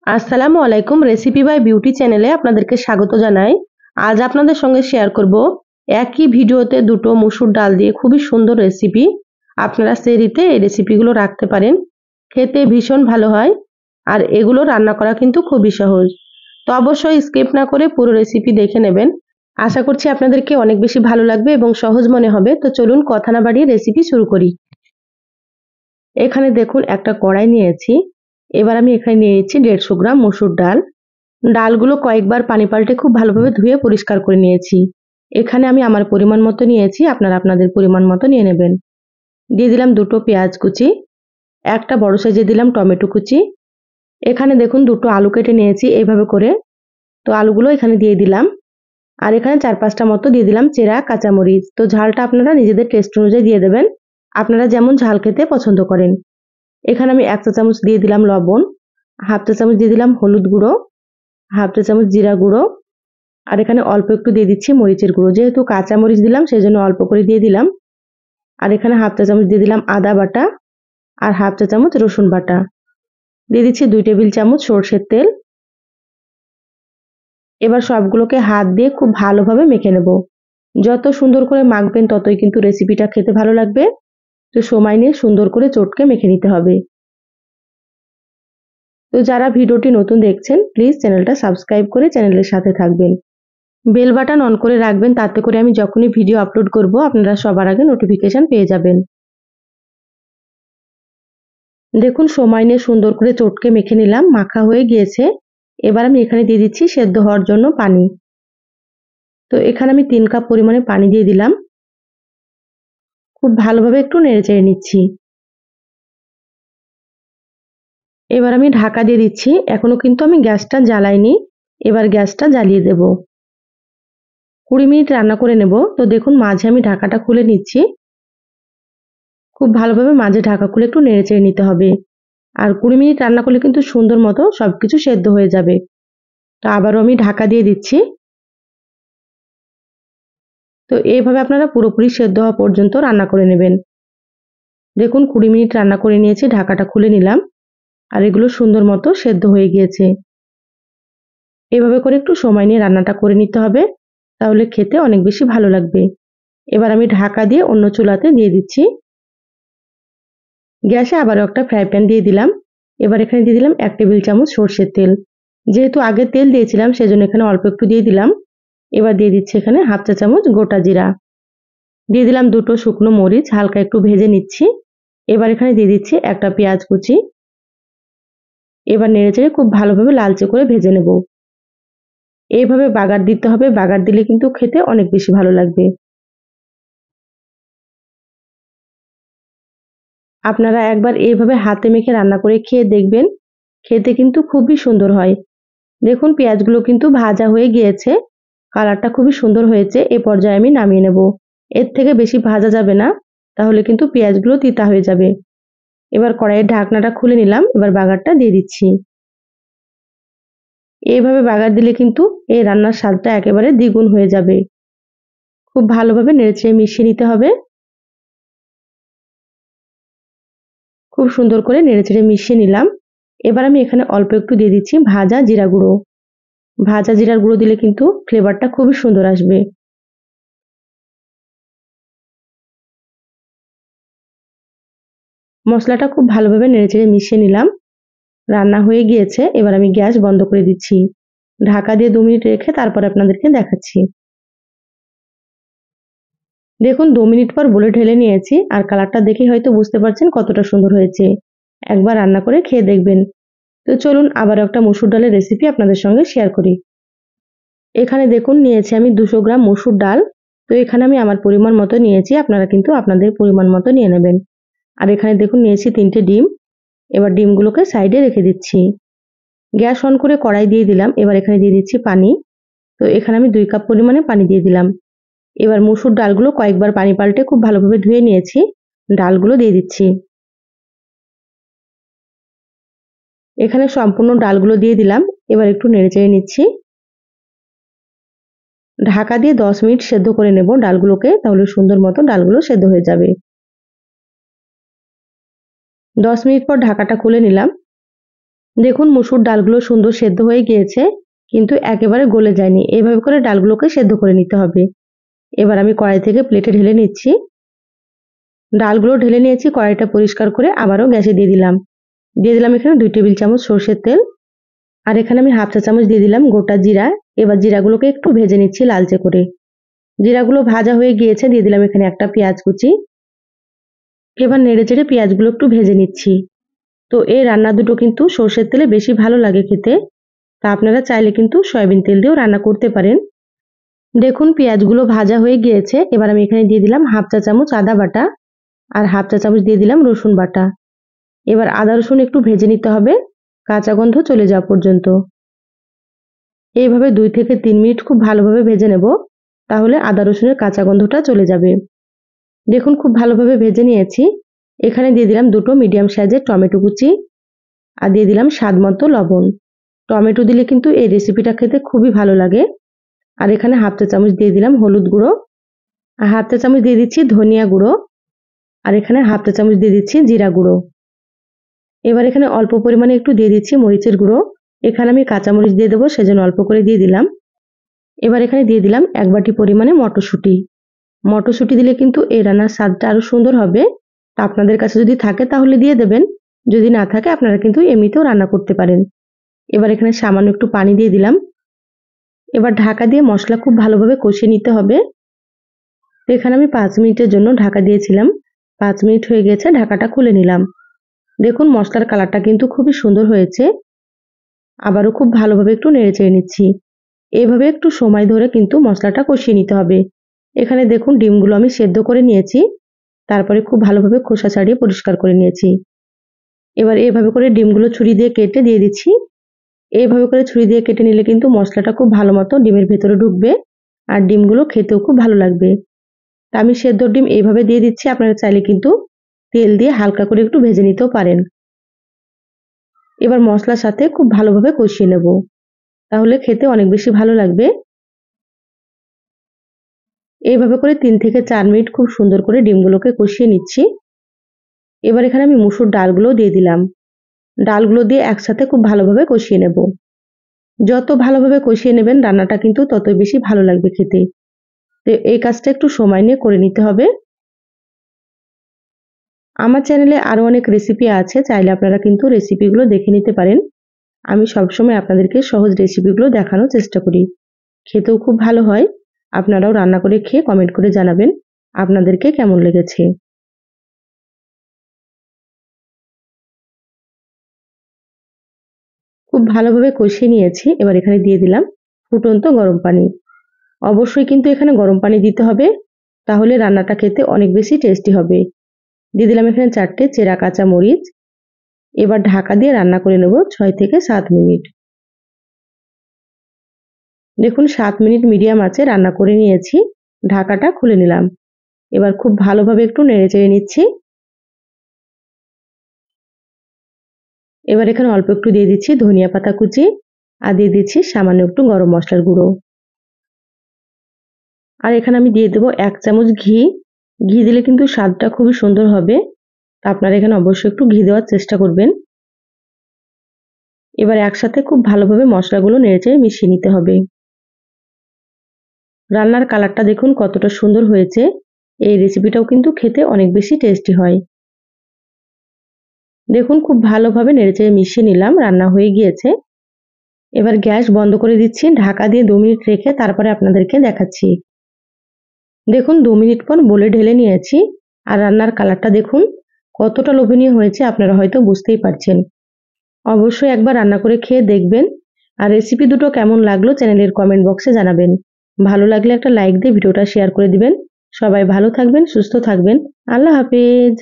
আসসালামু আলাইকুম। Recipe by beauty চ্যানেলে আপনাদেরকে স্বাগত জানাই। আজ আপনাদের সঙ্গে শেয়ার করব একই ভিডিওতে দুটো মসুর ডাল দিয়ে খুবই সুন্দর রেসিপি। আপনারা সেরিতে এই রেসিপিগুলো রাখতে পারেন, খেতে ভীষণ ভালো হয়। আর এগুলো রান্না করা কিন্তু খুবই সহজ। তো অবশ্যই স্কিপ না করে পুরো রেসিপি দেখে নেবেন। আশা করছি আপনাদেরকে অনেক বেশি ভালো লাগবে এবং সহজ মনে হবে। তো চলুন কথা না বাড়িয়ে রেসিপি শুরু করি। এখানে দেখুন একটা কড়াই নিয়েছি। এবার আমি এখানে নিয়ে নিচ্ছি 150 গ্রাম মসুর ডাল। ডালগুলো কয়েকবার পানি পাল্টে খুব ভালোভাবে ধুয়ে পরিষ্কার করে নিয়েছি। এখানে আমি আমার পরিমাণ মতো নিয়েছি, আপনারা আপনাদের পরিমাণ মতো নিয়ে নেবেন। দিয়ে দিলাম দুটো পেঁয়াজ কুচি, একটা বড় সাইজে দিলাম টমেটো কুচি। এখানে দেখুন দুটো আলু কেটে নিয়েছি এইভাবে করে। তো আলুগুলো এখানে দিয়ে দিলাম। আর এখানে 4-5টা মতো দিয়ে দিলাম চেরা কাঁচামরিচ। তো ঝালটা আপনারা নিজেদের টেস্ট অনুযায়ী দিয়ে দেবেন, আপনারা যেমন ঝাল খেতে পছন্দ করেন। এখানে আমি 1 চা চামচ দিয়ে দিলাম লবণ, হাফ চা চামচ দিয়ে দিলাম হলুদ গুঁড়ো, হাফ চা চামচ জিরা গুঁড়ো, আর এখানে অল্প একটু দিয়ে দিচ্ছি মরিচের গুঁড়ো। যেহেতু কাঁচা মরিচ দিলাম সেজন্য অল্প করে দিয়ে দিলাম। আর এখানে হাফ চা চামচ দিয়ে দিলাম আদা বাটা, আর হাফ চা চামচ রসুন বাটা। দিয়ে দিচ্ছি 2 টেবিল চামচ সরষের তেল। এবার সবগুলোকে হাত দিয়ে খুব ভালোভাবে মেখে নেব। যত সুন্দর করে মাখবেন ততই কিন্তু রেসিপিটা খেতে ভালো লাগবে। তো সময় নিয়ে সুন্দর করে চটকে মেখে নিতে হবে। তো যারা ভিডিওটি নতুন দেখছেন প্লিজ চ্যানেলটা সাবস্ক্রাইব করে চ্যানেলের সাথে থাকবেন। বেল বাটন অন করে রাখবেন, তাতে করে আমি যখনই ভিডিও আপলোড করব আপনারা সবার আগে নোটিফিকেশন পেয়ে যাবেন। দেখুন সময় নিয়ে সুন্দর করে চটকে মেখে নিলাম, মাখা হয়ে গিয়েছে। এবার আমি এখানে দিয়ে দিচ্ছি সেদ্ধ হওয়ার জন্য পানি। তো এখানে আমি 3 কাপ পরিমাণে পানি দিয়ে দিলাম। খুব ভালোভাবে একটু নেড়েচেড়ে নিচ্ছি। এবার আমি ঢাকা দিয়ে দিচ্ছি। এখনো কিন্তু আমি গ্যাসটা জ্বালাইনি, এবার গ্যাসটা জ্বালিয়ে দেব। 20 মিনিট রান্না করে নেব। তো দেখুন মাঝে আমি ঢাকাটা খুলে নিচ্ছি। খুব ভালোভাবে মাঝে ঢাকা খুলে একটু নেড়েচেড়ে নিতে হবে। আর 20 মিনিট রান্না করলে কিন্তু সুন্দর মতো সবকিছু সেদ্ধ হয়ে যাবে। তো আবারও আমি ঢাকা দিয়ে দিচ্ছি। তো এইভাবে আপনারা পুরোপুরি সেদ্ধ হওয়া পর্যন্ত রান্না করে নেবেন। দেখুন 20 মিনিট রান্না করে নিয়েছি, ঢাকাটা খুলে নিলাম। আর এগুলো সুন্দর মতো সেদ্ধ হয়ে গিয়েছে। এভাবে করে একটু সময় নিয়ে রান্নাটা করে নিতে হবে, তাহলে খেতে অনেক বেশি ভালো লাগবে। এবার আমি ঢাকা দিয়ে অন্য চুলাতে দিয়ে দিচ্ছি। গ্যাসে আবারও একটা ফ্রাই প্যান দিয়ে দিলাম। এবার এখানে দিয়ে দিলাম 1 টেবিল চামচ সরষের তেল। যেহেতু আগে তেল দিয়েছিলাম সেজন্য এখানে অল্প একটু দিয়ে দিলাম। এবার দিয়ে দিচ্ছি এখানে হাফ চা চামচ গোটা জিরা। দিয়ে দিলাম দুটো শুকনো মরিচ, হালকা একটু ভেজে নিচ্ছি। এবার এখানে দিয়ে দিচ্ছি একটা পেঁয়াজ কুচি। এবার নেড়েচেড়ে খুব ভালোভাবে লালচে করে ভেজে নেব। এইভাবে বাগার দিতে হবে, বাগার দিলে কিন্তু খেতে অনেক বেশি ভালো লাগবে। আপনারা একবার এইভাবে হাতে মেখে রান্না করে খেয়ে দেখবেন, খেতে কিন্তু খুবই সুন্দর হয়। দেখুন পেঁয়াজগুলো কিন্তু ভাজা হয়ে গিয়েছে, কালারটা খুবই সুন্দর হয়েছে। এ পর্যায়ে আমি নামিয়ে নেব। এর থেকে বেশি ভাজা যাবে না, তাহলে কিন্তু পেঁয়াজগুলো তিতা হয়ে যাবে। এবার কড়াইয়ের ঢাকনাটা খুলে নিলাম, এবার বাগারটা দিয়ে দিচ্ছি। এইভাবে বাগার দিলে কিন্তু এই রান্নার স্বাদটা একেবারে দ্বিগুণ হয়ে যাবে। খুব ভালোভাবে নেড়েচেড়ে মিশিয়ে নিতে হবে। খুব সুন্দর করে নেড়েচেড়ে মিশিয়ে নিলাম। এবার আমি এখানে অল্প একটু দিয়ে দিচ্ছি ভাজা জিরা গুঁড়ো। ভাজা জিরার গুঁড়ো দিলে কিন্তু ফ্লেভারটা খুবই সুন্দর আসবে। মশলাটা খুব ভালোভাবে নেড়েচেড়ে মিশিয়ে নিলাম। রান্না হয়ে গিয়েছে, এবার আমি গ্যাস বন্ধ করে দিচ্ছি। ঢাকা দিয়ে 2 মিনিট রেখে তারপর আপনাদেরকে দেখাচ্ছি। দেখুন 2 মিনিট পর বলে ঢেলে নিয়েছি, আর কালারটা দেখে হয়তো বুঝতে পারছেন কতটা সুন্দর হয়েছে। একবার রান্না করে খেয়ে দেখবেন। তো চলুন আবার একটা মসুর ডালের রেসিপি আপনাদের সঙ্গে শেয়ার করি। এখানে দেখুন নিয়েছি আমি 200 গ্রাম মসুর ডাল। তো এখানে আমি আমার পরিমাণ মতো নিয়েছি, আপনারা কিন্তু আপনাদের পরিমাণ মতো নিয়ে নেবেন। আর এখানে দেখুন নিয়েছি 3টে ডিম। এবার ডিমগুলোকে সাইডে রেখে দিচ্ছি। গ্যাস অন করে কড়াই দিয়ে দিলাম। এবার এখানে দিয়ে দিচ্ছি পানি। তো এখানে আমি 2 কাপ পরিমাণে পানি দিয়ে দিলাম। এবার মসুর ডালগুলো কয়েকবার পানি পাল্টে খুব ভালোভাবে ধুয়ে নিয়েছি, ডালগুলো দিয়ে দিচ্ছি। এখানে সম্পূর্ণ ডালগুলো দিয়ে দিলাম। এবার একটু নেড়েচেড়ে নিচ্ছি। ঢাকা দিয়ে 10 মিনিট সেদ্ধ করে নেব ডালগুলোকে, তাহলে সুন্দর মতো ডালগুলো সেদ্ধ হয়ে যাবে। 10 মিনিট পর ঢাকাটা খুলে নিলাম। দেখুন মসুর ডালগুলো সুন্দর সেদ্ধ হয়ে গিয়েছে, কিন্তু একেবারে গলে যায়নি। এভাবে করে ডালগুলোকে সেদ্ধ করে নিতে হবে। এবার আমি কড়াই থেকে প্লেটে ঢেলে নিচ্ছি। ডালগুলো ঢেলে নিয়েছি, কড়াইটা পরিষ্কার করে আবারও গ্যাসে দিয়ে দিলাম। দিয়ে দিলাম এখানে 2 টেবিল চামচ সরষের তেল। আর এখানে আমি হাফ চা চামচ দিয়ে দিলাম গোটা জিরা। এবার জিরাগুলোকে একটু ভেজে নিচ্ছি লালচে করে। জিরাগুলো ভাজা হয়ে গিয়েছে, দিয়ে দিলাম এখানে একটা পেঁয়াজ কুচি। এবার নেড়েচেড়ে পেঁয়াজগুলো একটু ভেজে নিচ্ছি। তো এই রান্না দুটো কিন্তু সরষের তেলে বেশি ভালো লাগে খেতে। তা আপনারা চাইলে কিন্তু সয়াবিন তেল দিয়েও রান্না করতে পারেন। দেখুন পেঁয়াজগুলো ভাজা হয়ে গিয়েছে। এবার আমি এখানে দিয়ে দিলাম হাফ চা চামচ আদা বাটা আর হাফ চা চামচ দিয়ে দিলাম রসুন বাটা। এবার আদা রসুন একটু ভেজে নিতে হবে কাঁচা গন্ধ চলে যাওয়া পর্যন্ত। এইভাবে 2 থেকে 3 মিনিট খুব ভালোভাবে ভেজে নেব, তাহলে আদা রসুনের কাঁচা গন্ধটা চলে যাবে। দেখুন খুব ভালোভাবে ভেজে নিয়েছি। এখানে দিয়ে দিলাম 2টো মিডিয়াম সাইজের টমেটো কুচি আর দিয়ে দিলাম স্বাদ মতো লবণ। টমেটো দিলে কিন্তু এই রেসিপিটা খেতে খুবই ভালো লাগে। আর এখানে হাফ চা চামচ দিয়ে দিলাম হলুদ গুঁড়ো আর হাফ চা চামচ দিয়ে দিচ্ছি ধনিয়া গুঁড়ো আর এখানে হাফ চা চামচ দিয়ে দিচ্ছি জিরা গুঁড়ো। এবার এখানে অল্প পরিমাণে একটু দিয়ে দিচ্ছি মরিচের গুঁড়ো। এখানে আমি কাঁচামরিচ দিয়ে দেবো, সেজন্য অল্প করে দিয়ে দিলাম। এবার এখানে দিয়ে দিলাম 1 বাটি পরিমাণে মটরশুঁটি। মটরশুঁটি দিলে কিন্তু এই রান্নার স্বাদটা আরো সুন্দর হবে। তা আপনাদের কাছে যদি থাকে তাহলে দিয়ে দেবেন, যদি না থাকে আপনারা কিন্তু এমনিতেও রান্না করতে পারেন। এবার এখানে সামান্য একটু পানি দিয়ে দিলাম। এবার ঢাকা দিয়ে মশলা খুব ভালোভাবে কষিয়ে নিতে হবে। তো এখানে আমি 5 মিনিটের জন্য ঢাকা দিয়েছিলাম। 5 মিনিট হয়ে গেছে, ঢাকাটা খুলে নিলাম। দেখুন মশলার কালারটা কিন্তু খুবই সুন্দর হয়েছে। আবারও খুব ভালোভাবে একটু নেড়েচেড়ে নিচ্ছি। এইভাবে একটু সময় ধরে কিন্তু মশলাটা কষিয়ে নিতে হবে। এখানে দেখুন ডিমগুলো আমি সেদ্ধ করে নিয়েছি, তারপরে খুব ভালোভাবে খোসা ছাড়িয়ে পরিষ্কার করে নিয়েছি। এবার এইভাবে করে ডিমগুলো ছুরি দিয়ে কেটে দিয়ে দিচ্ছি। এইভাবে করে ছুরি দিয়ে কেটে নিলে কিন্তু মশলাটা খুব ভালো মতো ডিমের ভেতরে ঢুকবে আর ডিমগুলো খেতেও খুব ভালো লাগবে। তা আমি সেদ্ধ ডিম এইভাবে দিয়ে দিচ্ছি, আপনারা চাইলে কিন্তু তেল দিয়ে হালকা করে একটু ভেজে নিতেও পারেন। এবার মশলার সাথে খুব ভালোভাবে কষিয়ে নেব, তাহলে খেতে অনেক বেশি ভালো লাগবে। এইভাবে করে 3 থেকে 4 মিনিট খুব সুন্দর করে ডিমগুলোকে কষিয়ে নিচ্ছি। এবার এখানে আমি মসুর ডালগুলো দিয়ে দিলাম। ডালগুলো দিয়ে একসাথে খুব ভালোভাবে কষিয়ে নেব। যত ভালোভাবে কষিয়ে নেবেন রান্নাটা কিন্তু ততই বেশি ভালো লাগবে খেতে। তো এই কাজটা একটু সময় নিয়ে করে নিতে হবে। আমার চ্যানেলে আরো অনেক রেসিপি আছে, চাইলে আপনারা কিন্তু রেসিপিগুলো দেখে নিতে পারেন। আমি সবসময় আপনাদেরকে সহজ রেসিপিগুলো দেখানোর চেষ্টা করি। খেতেও খুব ভালো হয়। আপনারাও রান্না করে খেয়ে কমেন্ট করে জানাবেন আপনাদেরকে কেমন লেগেছে। খুব ভালোভাবে কষিয়ে নিয়েছি। এবার এখানে দিয়ে দিলাম ফুটন্ত গরম পানি। অবশ্যই কিন্তু এখানে গরম পানি দিতে হবে, তাহলে রান্নাটা খেতে অনেক বেশি টেস্টি হবে। দিয়ে দিলাম এখানে 4টে চেরা কাঁচা মরিচ। এবার ঢাকা দিয়ে রান্না করে নেব 6 থেকে 7 মিনিট। দেখুন 7 মিনিট মিডিয়াম আঁচে রান্না করে নিয়েছি। ঢাকাটা খুলে নিলাম। এবার খুব ভালোভাবে একটু নেড়েচেড়ে নিচ্ছি। এবার এখানে অল্প একটু দিয়ে দিচ্ছি ধনিয়া পাতা কুচি আর দিয়ে দিচ্ছি সামান্য একটু গরম মশলার গুঁড়ো। আর এখানে আমি দিয়ে দেবো 1 চামচ ঘি। ঘি দিলে কিন্তু স্বাদটা খুবই সুন্দর হবে। আপনারা এখানে অবশ্যই একটু ঘি দেওয়ার চেষ্টা করবেন। এবার একসাথে খুব ভালোভাবে মশলাগুলো নেড়েচেড়ে মিশিয়ে নিতে হবে। রান্নার কালারটা দেখুন কতটা সুন্দর হয়েছে। এই রেসিপিটাও কিন্তু খেতে অনেক বেশি টেস্টি হয়। দেখুন খুব ভালোভাবে নেড়েচেড়ে মিশিয়ে নিলাম, রান্না হয়ে গিয়েছে। এবার গ্যাস বন্ধ করে দিচ্ছি, ঢাকা দিয়ে 2 মিনিট রেখে তারপরে আপনাদেরকে দেখাচ্ছি। দেখুন 2 মিনিট পর বলে ঢেলে নিয়েছি আর রান্নার কালারটা দেখুন কতটা লোভনীয় হয়েছে, আপনারা হয়তো বুঝতেই পারছেন। অবশ্যই একবার রান্না করে খেয়ে দেখবেন। আর রেসিপি দুটো কেমন লাগলো চ্যানেলের কমেন্ট বক্সে জানাবেন। ভালো লাগলে একটা লাইক দিয়ে ভিডিওটা শেয়ার করে দিবেন। সবাই ভালো থাকবেন, সুস্থ থাকবেন। আল্লাহ হাফেজ।